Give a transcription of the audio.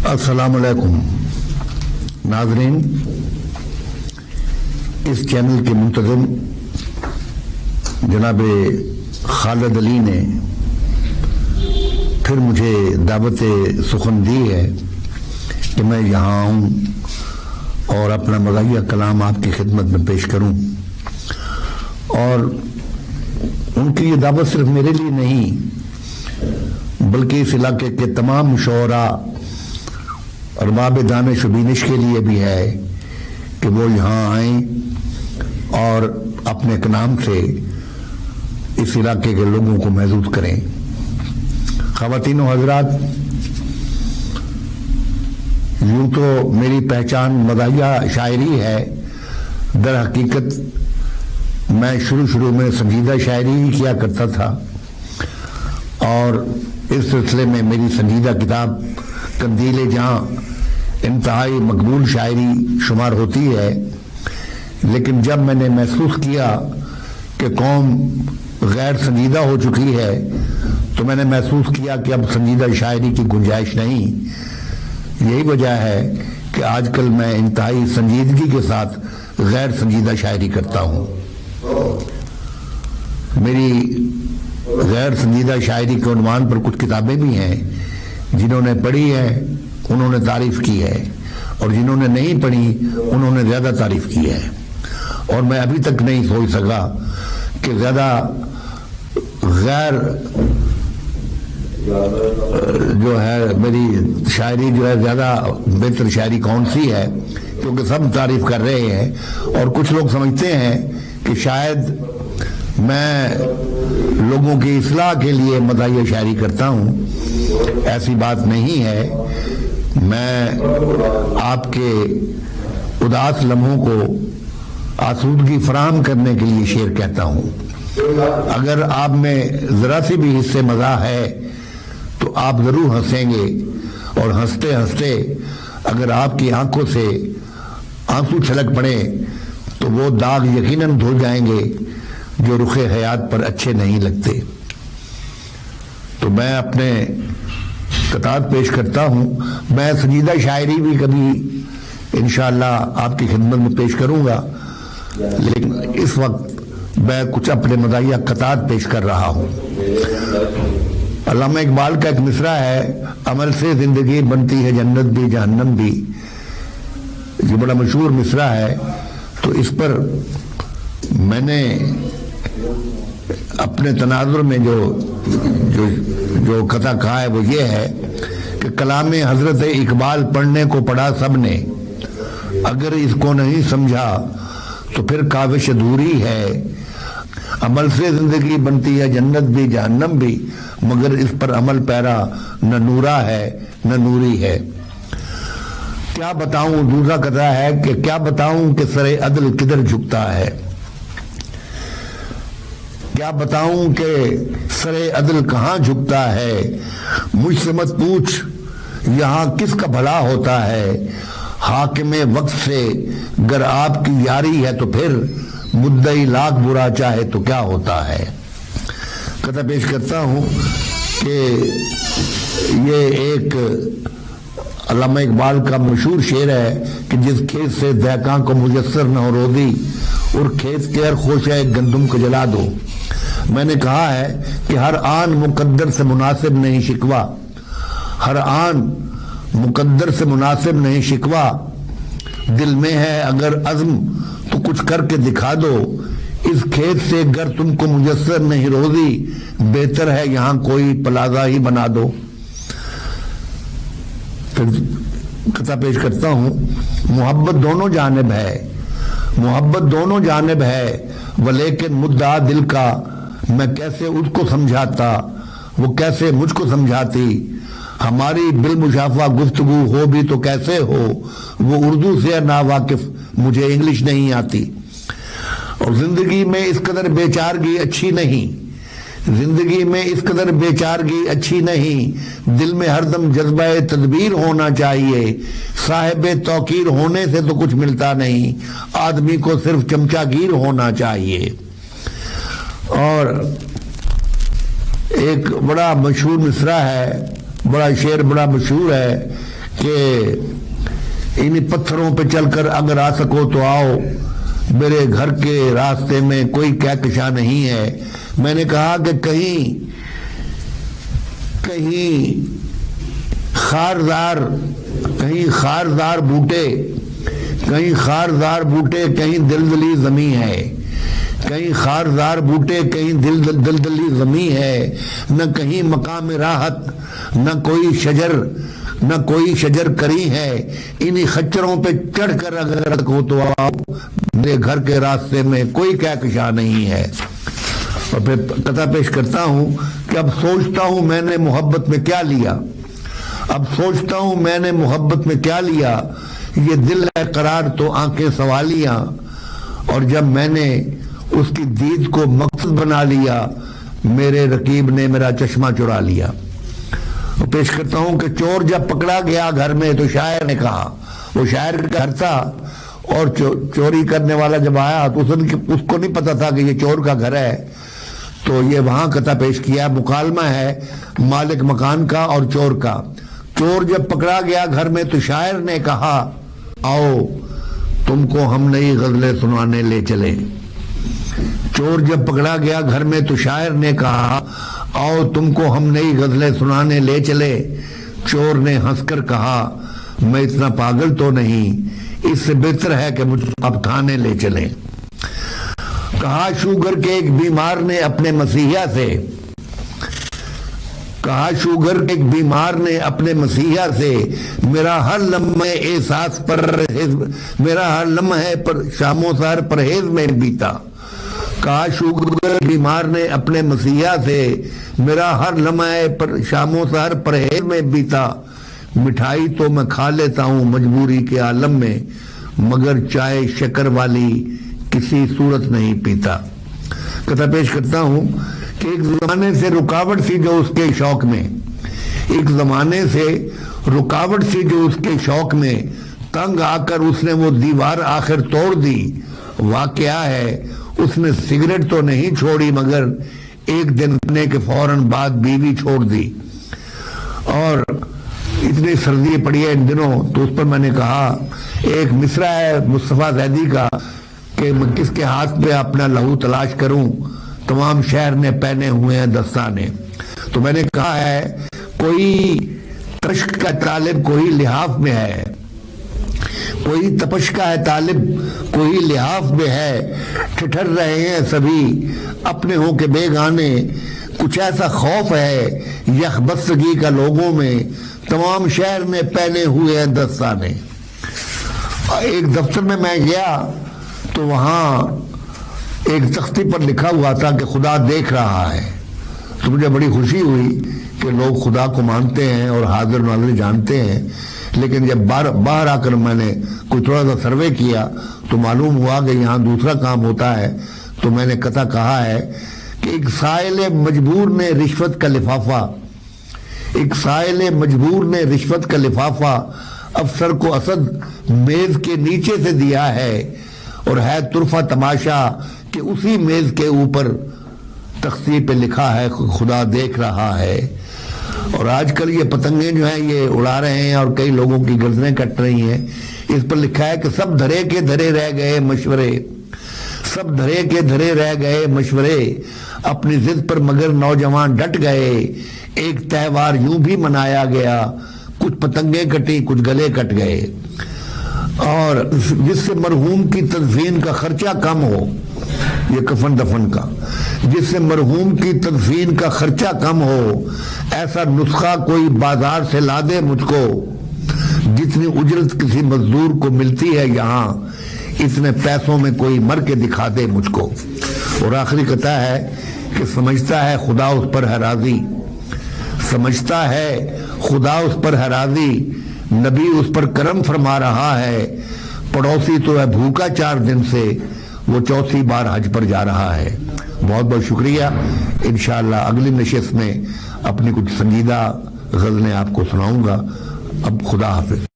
السلام علیکم ناظرین، اس چینل کے منتظم جناب خالد علی نے پھر مجھے دعوت سخن دی ہے کہ میں یہاں آؤں اور اپنا مزاحیہ کلام آپ کی خدمت میں پیش کروں. اور ان کی یہ دعوت صرف میرے لیے نہیں بلکہ اس علاقے کے تمام شعراء اور ارباب دانش و بینش کے لیے بھی ہے کہ وہ یہاں آئیں اور اپنے کلام سے اس علاقے کے لوگوں کو محظوظ کریں. خواتین و حضرات، یوں تو میری پہچان مزاحیہ شاعری ہے. در حقیقت میں شروع میں سنجیدہ شاعری ہی کیا کرتا تھا اور اس سلسلے میں میری سنجیدہ کتاب قندیل جہاں انتہائی مقبول شاعری شمار ہوتی ہے. لیکن جب میں نے محسوس کیا کہ قوم غیر سنجیدہ ہو چکی ہے تو میں نے محسوس کیا کہ اب سنجیدہ شاعری کی گنجائش نہیں. یہی وجہ ہے کہ آج کل میں انتہائی سنجیدگی کے ساتھ غیر سنجیدہ شاعری کرتا ہوں. میری غیر سنجیدہ شاعری کے عنوان پر کچھ کتابیں بھی ہیں. جنہوں نے پڑھی ہے انہوں نے تعریف کی ہے اور جنہوں نے نہیں پڑھی انہوں نے زیادہ تعریف کی ہے. اور میں ابھی تک نہیں سوچ سکا کہ زیادہ غیر جو ہے میری شاعری جو ہے زیادہ بہتر شاعری کون سی ہے، کیونکہ سب تعریف کر رہے ہیں. اور کچھ لوگ سمجھتے ہیں کہ شاید میں لوگوں کی اصلاح کے لیے مزاحیہ شاعری کرتا ہوں. ایسی بات نہیں ہے. میں آپ کے اداس لمحوں کو آسودگی فراہم کرنے کے لیے شعر کہتا ہوں. اگر آپ میں ذرا سی بھی حصے مزاح ہے تو آپ ضرور ہنسیں گے، اور ہنستے ہنستے اگر آپ کی آنکھوں سے آنسو چھلک پڑے تو وہ داغ یقیناً دھل جائیں گے جو رخ حیات پر اچھے نہیں لگتے. تو میں اپنے قطعات پیش کرتا ہوں. میں سنجیدہ شاعری بھی کبھی انشاءاللہ آپ کی خدمت میں پیش کروں گا، لیکن اس وقت میں کچھ اپنے مزاحیہ قطعات پیش کر رہا ہوں. علامہ اقبال کا ایک مصرع ہے، عمل سے زندگی بنتی ہے جنت بھی جہنم بھی. یہ بڑا مشہور مصرع ہے. تو اس پر میں نے اپنے تناظر میں جو قطع کہا ہے وہ یہ ہے کہ کلام حضرت اقبال پڑھنے کو پڑھا سب نے، اگر اس کو نہیں سمجھا تو پھر کاوش ادھوری ہے. عمل سے زندگی بنتی ہے جنت بھی جہنم بھی، مگر اس پر عمل پیرا نہ نورا ہے نہ نوری ہے. کیا بتاؤں، دوسرا قطع ہے کہ کیا بتاؤں کہ سر عدل کدھر جھکتا ہے. کیا بتاؤں کہ سر عدل کہاں جھکتا ہے. مجھ سے مت پوچھ یہاں کس کا بھلا ہوتا ہے. حاکم وقت سے گر آپ کی یاری ہے تو پھر مدعی لاکھ برا چاہے تو کیا ہوتا ہے. قطع پیش کرتا ہوں کہ یہ ایک علامہ اقبال کا مشہور شعر ہے کہ جس کھیت سے دہقاں کو میسر نہ ہو روزی، اور کھیت کے ہر خوشہ گندم کو جلا دو. میں نے کہا ہے کہ ہر آن مقدر سے مناسب نہیں شکوا، ہر آن مقدر سے مناسب نہیں شکوا. دل میں ہے اگر عزم تو کچھ کر کے دکھا دو. اس کھیت سے گر تم کو میسر نہیں روزی، بہتر ہے یہاں کوئی پلازا ہی بنا دو. پھر قطع پیش کرتا ہوں. محبت دونوں جانب ہے، محبت دونوں جانب ہے، ولیکن مدعا دل کا میں کیسے اس کو سمجھاتا، وہ کیسے مجھ کو سمجھاتی. ہماری بالمشافہ گفتگو ہو بھی تو کیسے ہو، وہ اردو سے نا واقف مجھے انگلش نہیں آتی. اور زندگی میں اس قدر بے چارگی اچھی نہیں، زندگی میں اس قدر بے چارگی اچھی نہیں. دل میں ہر دم جذبہ تدبیر ہونا چاہیے. صاحب توقیر ہونے سے تو کچھ ملتا نہیں، آدمی کو صرف چمچہ گیر ہونا چاہیے. اور ایک بڑا مشہور مصرع ہے، بڑا شعر بڑا مشہور ہے کہ انہیں پتھروں پہ چل کر اگر آ سکو تو آؤ، میرے گھر کے راستے میں کوئی کہکشاں نہیں ہے۔ میں نے کہا کہ کہیں خاردار بوٹے، کہیں دلدلی زمین ہے، کہیں خاردار بوٹے، کہیں دلدلی زمین ہے، نہ کہیں مقام راحت، نہ کوئی شجر کری ہے، انہی خچروں پہ چڑھ کر اگر ہو تو آؤ، میرے گھر کے راستے میں کوئی کہکشاں نہیں ہے۔ اور پھر قطع پیش کرتا ہوں کہ اب سوچتا ہوں میں نے محبت میں کیا لیا، یہ دل ہے قرار تو آنکھیں سوالیاں، اور جب میں نے اس کی دید کو مقصد بنا لیا، میرے رقیب نے میرا چشمہ چرا لیا۔ اور پیش کرتا ہوں کہ چور جب پکڑا گیا گھر میں تو شاعر نے کہا، وہ شاعر کا گھر تھا اور چوری کرنے والا جب آیا تو اس کو نہیں پتا تھا کہ یہ چور کا گھر ہے، تو یہ وہاں قطع پیش کیا، مکالمہ ہے مالک مکان کا اور چور کا۔ چور جب پکڑا گیا گھر میں تو شاعر نے کہا، آؤ تم کو ہم نئی غزلیں سنانے لے چلے۔ چور جب پکڑا گیا گھر میں تو شاعر نے کہا، آؤ تم کو ہم نئی غزلیں سنانے لے چلے۔ چور نے ہنس کر کہا، میں اتنا پاگل تو نہیں، اس سے بہتر ہے کہ مجھ اب تھانے لے چلیں۔ کہا شوگر کے ایک بیمار نے اپنے مسیحا سے، میرا ہر لمحے پر شام و سحر پرہیز میں بیتا۔ کہا شوگر بیمار نے اپنے مسیحا سے، میرا ہر لمحے پر شام و سحر پرہیز میں بیتا۔ مٹھائی تو میں کھا لیتا ہوں مجبوری کے عالم میں، مگر چائے شکر والی کسی صورت نہیں پیتا۔ قطع پیش کرتا ہوں کہ ایک زمانے سے رکاوٹ سی جو اس کے شوق میں تنگ آ کر اس نے وہ دیوار آخر توڑ دی۔ واقعہ ہے اس نے سگریٹ تو نہیں چھوڑی، مگر ایک دن رہنے کے فوراً بعد بیوی چھوڑ دی۔ اور اتنی سردی پڑی ہے ان دنوں، تو اس پر میں نے کہا ایک مصرع ہے مصطفیٰ زیدی کا کہ میں کس کے ہاتھ پہ اپنا لہو تلاش کروں، تمام شہر نے پہنے ہوئے ہیں دستانے۔ تو میں نے کہا ہے کوئی تپش کا طالب کوئی لحاف میں ہے، کوئی لحاف میں ہے، ٹھٹھر رہے ہیں سبھی اپنے ہو کے بیگانے، کچھ ایسا خوف ہے یخ بستگی کا لوگوں میں، تمام شہر نے پہنے ہوئے ہیں دستانے۔ ایک دفتر میں گیا تو وہاں ایک تختی پر لکھا ہوا تھا کہ خدا دیکھ رہا ہے، تو مجھے بڑی خوشی ہوئی کہ لوگ خدا کو مانتے ہیں اور حاضر ناظر جانتے ہیں۔ لیکن جب باہر آ کر میں نے کوئی تھوڑا سا سروے کیا تو معلوم ہوا کہ یہاں دوسرا کام ہوتا ہے۔ تو میں نے قطع کہا ہے کہ ایک سائل مجبور نے رشوت کا لفافہ افسر کو اسد میز کے نیچے سے دیا ہے، اور ہے طرفہ تماشا کہ اسی میز کے اوپر تختی پہ لکھا ہے خدا دیکھ رہا ہے۔ اور آج کل یہ پتنگیں جو ہیں یہ اڑا رہے ہیں اور کئی لوگوں کی گردنیں کٹ رہی ہیں، اس پر لکھا ہے کہ سب دھرے کے دھرے رہ گئے مشورے، اپنی ضد پر مگر نوجوان ڈٹ گئے، ایک تہوار یوں بھی منایا گیا، کچھ پتنگیں کٹی کچھ گلے کٹ گئے۔ اور جس سے مرحوم کی تدفین کا خرچہ کم ہو، یہ کفن دفن کا، جس سے مرحوم کی تدفین کا خرچہ کم ہو، ایسا نسخہ کوئی بازار سے لا دے مجھ کو، جتنی اجرت کسی مزدور کو ملتی ہے یہاں، اتنے پیسوں میں کوئی مر کے دکھا دے مجھ کو۔ اور آخری قطعہ ہے کہ سمجھتا ہے خدا اس پر ہے راضی، نبی اس پر کرم فرما رہا ہے، پڑوسی تو ہے بھوکا 4 دن سے، وہ 4تھی بار حج پر جا رہا ہے۔ بہت بہت شکریہ۔ انشاءاللہ اگلی نشست میں اپنی کچھ سنجیدہ غزلیں آپ کو سناؤں گا۔ اب خدا حافظ۔